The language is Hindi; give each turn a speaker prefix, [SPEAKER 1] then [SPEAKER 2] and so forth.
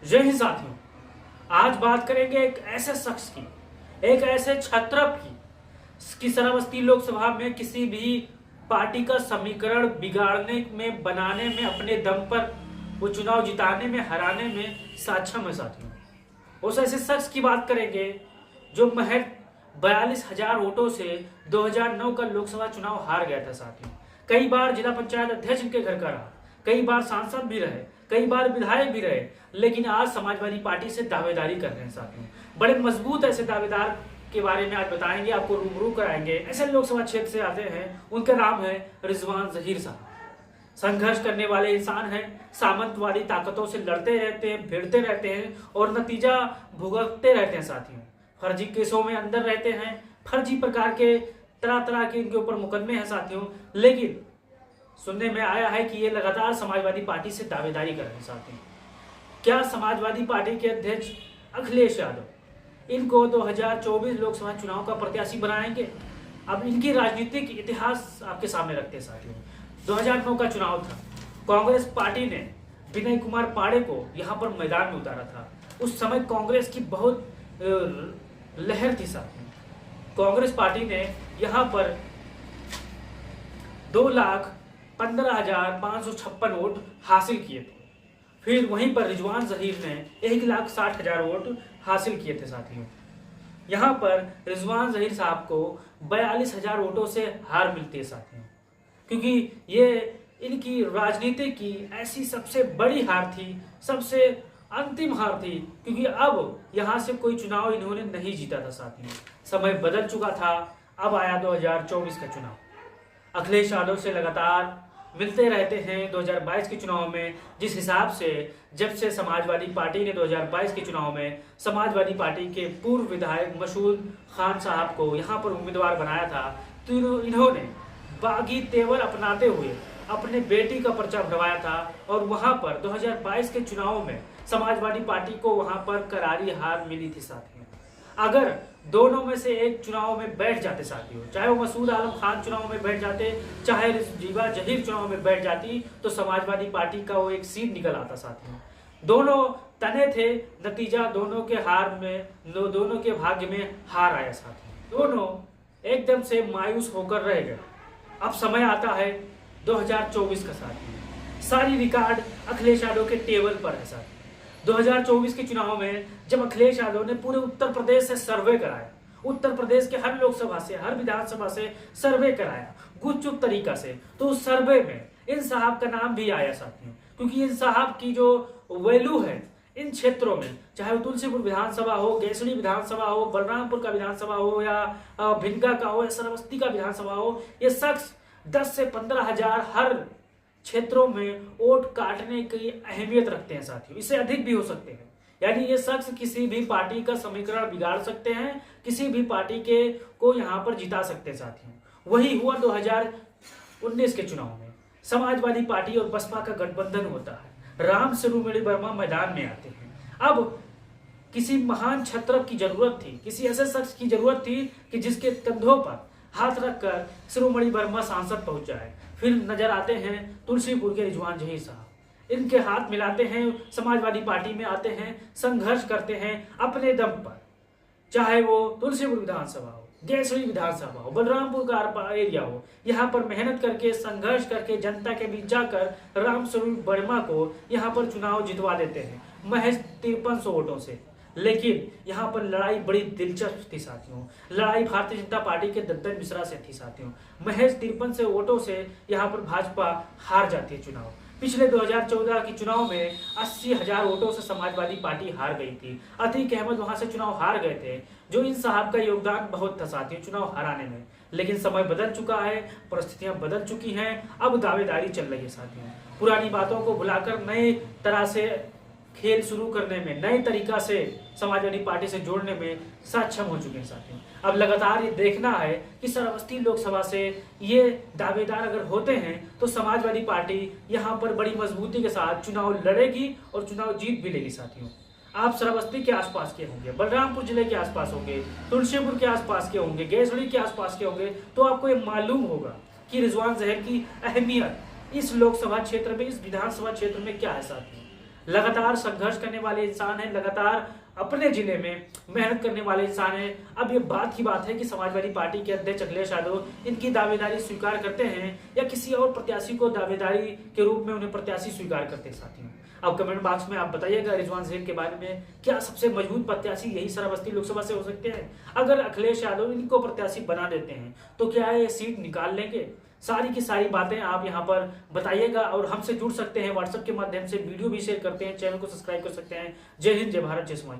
[SPEAKER 1] जय हिंद साथियों। आज बात करेंगे एक ऐसे शख्स की, एक ऐसे छत्रप की श्रावस्ती लोकसभा में किसी भी पार्टी का समीकरण बिगाड़ने में, बनाने में, अपने दम पर वो चुनाव जिताने में, हराने में सक्षम है साथियों। उस ऐसे शख्स की बात करेंगे जो महज 42,000 वोटों से 2009 का लोकसभा चुनाव हार गया था साथियों। कई बार जिला पंचायत अध्यक्ष इनके घर का रहा, कई बार सांसद भी रहे, कई बार विधायक भी रहे, लेकिन आज समाजवादी पार्टी से दावेदारी कर रहे हैं साथियों। बड़े मजबूत ऐसे दावेदार के बारे में आज बताएंगे, आपको रूबरू कराएंगे। ऐसे लोकसभा क्षेत्र से आते हैं, उनका नाम है रिजवान जहीर साहब। संघर्ष करने वाले इंसान हैं, सामंतवादी ताकतों से लड़ते रहते हैं, भिड़ते रहते हैं और नतीजा भुगतते रहते हैं साथियों। फर्जी केसों में अंदर रहते हैं, फर्जी प्रकार के तरह तरह के इनके ऊपर मुकदमे हैं साथियों। लेकिन सुनने में आया है कि ये लगातार समाजवादी पार्टी से दावेदारी कर रहे हैं साथियों। क्या समाजवादी पार्टी के अध्यक्ष अखिलेश यादव इनको 2024 लोकसभा चुनाव का प्रत्याशी बनाएंगे? अब इनकी राजनीतिक इतिहास आपके सामने रखते हैं साथियों। 2009 का चुनाव था, कांग्रेस पार्टी ने विनय कुमार पाड़े को यहां पर मैदान में उतारा था। उस समय कांग्रेस की बहुत लहर थी साथियों। कांग्रेस पार्टी ने यहां पर 2,15,556 वोट हासिल किए थे। फिर वहीं पर रिजवान जहीर ने 1,60,000 वोट हासिल किए थे साथियों। यहां पर रिजवान जहीर साहब को 42,000 वोटों से हार मिलती है साथियों, क्योंकि ये इनकी राजनीति की ऐसी सबसे बड़ी हार थी, सबसे अंतिम हार थी, क्योंकि अब यहां से कोई चुनाव इन्होंने नहीं जीता था साथियों। समय बदल चुका था, अब आया 2024 का चुनाव। अखिलेश यादव से लगातार मिलते रहते हैं 2022 के चुनाव में। जिस हिसाब से जब से समाजवादी पार्टी ने 2022 के चुनाव में समाजवादी पार्टी के पूर्व विधायक मसूद खान साहब को यहां पर उम्मीदवार बनाया था, तो इन्होंने बागी तेवर अपनाते हुए अपने बेटी का पर्चा भरवाया था और वहां पर 2022 के चुनाव में समाजवादी पार्टी को वहां पर करारी हार मिली थी साथियों। अगर दोनों में से एक चुनाव में बैठ जाते साथियों, चाहे वो मसूद आलम खान चुनाव में बैठ जाते, चाहे रिजवान जहीर चुनाव में बैठ जाती, तो समाजवादी पार्टी का वो एक सीट निकल आता साथियों। दोनों तने थे, नतीजा दोनों के हार में, दोनों के भाग्य में हार आया साथियों। दोनों एकदम से मायूस होकर रह गए। अब समय आता है 2024 का साथियों। सारी रिकॉर्ड अखिलेश यादव के टेबल पर है साथियों। 2024 के चुनाव में जब अखिलेश यादव ने पूरे उत्तर प्रदेश से सर्वे कराया, उत्तर प्रदेश के हर लोकसभा से, हर विधानसभा से सर्वे कराया गुपचुप तरीका से, तो उस सर्वे में इन साहब का नाम भी आया साथियों, क्योंकि इन साहब की जो वैल्यू है इन क्षेत्रों में, चाहे वो तुलसीपुर विधानसभा हो, गैसड़ी विधानसभा हो, बलरामपुर का विधानसभा हो, या भिनगा का हो, या श्रावस्ती का विधानसभा हो, ये शख्स 10 से 15,000 हर क्षेत्रों में वोट काटने की अहमियत रखते हैं साथियों। इससे अधिक भी हो सकते हैं। यानी ये शख्स किसी भी पार्टी का समीकरण बिगाड़ सकते हैं, किसी भी पार्टी के को यहाँ पर जिता सकते हैं साथियों। वही हुआ 2019 के चुनाव में। समाजवादी पार्टी और बसपा का गठबंधन होता है, राम शिरोमणि वर्मा मैदान में आते हैं। अब किसी महान छत्रप की जरूरत थी, किसी ऐसे शख्स की जरूरत थी कि जिसके कंधों पर हाथ रखकर शिरोमणि वर्मा सांसद पहुंच जाए। फिर नजर आते हैं तुलसीपुर के रिजवान जहीर साहब, इनके हाथ मिलाते हैं, समाजवादी पार्टी में आते हैं, संघर्ष करते हैं अपने दम पर, चाहे वो तुलसीपुर विधानसभा हो, गैसड़ी विधानसभा हो, बलरामपुर का एरिया हो। यहाँ पर मेहनत करके, संघर्ष करके, जनता के बीच जाकर राम स्वरूप वर्मा को यहाँ पर चुनाव जितवा देते हैं महज 5300 वोटों से। लेकिन यहाँ पर लड़ाई बड़ी दिलचस्प थी साथियों। लड़ाई भारतीय जनता पार्टी के दद्दन मिश्रा से थी साथियों। महज 53 से वोटों से यहाँ पर भाजपा हार जाती है चुनाव। पिछले 2014 के चुनाव में 80,000 वोटों से समाजवादी पार्टी हार गई थी। अतीक अहमद वहां से चुनाव हार गए थे, जो इन साहब का योगदान बहुत था साथियों चुनाव हराने में। लेकिन समय बदल चुका है, परिस्थितियां बदल चुकी हैं, अब दावेदारी चल रही है साथियों। पुरानी बातों को भुलाकर नए तरह से खेल शुरू करने में, नए तरीका से समाजवादी पार्टी से जोड़ने में सक्षम हो चुके हैं साथियों। अब लगातार ये देखना है कि श्रावस्ती लोकसभा से ये दावेदार अगर होते हैं तो समाजवादी पार्टी यहाँ पर बड़ी मजबूती के साथ चुनाव लड़ेगी और चुनाव जीत भी लेगी साथियों। आप श्रावस्ती के आसपास के होंगे, बलरामपुर जिले के आसपास होंगे, तुलसीपुर के आसपास के होंगे, गैसड़ी के आसपास के होंगे, तो आपको ये मालूम होगा कि रिजवान जहीर की अहमियत इस लोकसभा क्षेत्र में, इस विधानसभा क्षेत्र में क्या है साथियों। लगातार संघर्ष करने वाले इंसान हैं, लगातार अपने जिले में मेहनत करने वाले इंसान हैं। अब ये बात की बात है कि समाजवादी पार्टी के अध्यक्ष अखिलेश यादव इनकी दावेदारी स्वीकार करते हैं या किसी और प्रत्याशी को दावेदारी के रूप में उन्हें प्रत्याशी स्वीकार करते हैं साथियों। अब कमेंट बॉक्स में आप बताइएगा रिजवान ज़हीर के बारे में, क्या सबसे मजबूत प्रत्याशी यही श्रावस्ती लोकसभा से हो सकते हैं? अगर अखिलेश यादव इनको प्रत्याशी बना देते हैं तो क्या ये सीट निकाल लेंगे? सारी की सारी बातें आप यहाँ पर बताइएगा और हमसे जुड़ सकते हैं व्हाट्सएप के माध्यम से, वीडियो भी शेयर करते हैं, चैनल को सब्सक्राइब कर सकते हैं। जय हिंद, जय भारत, जय समाज।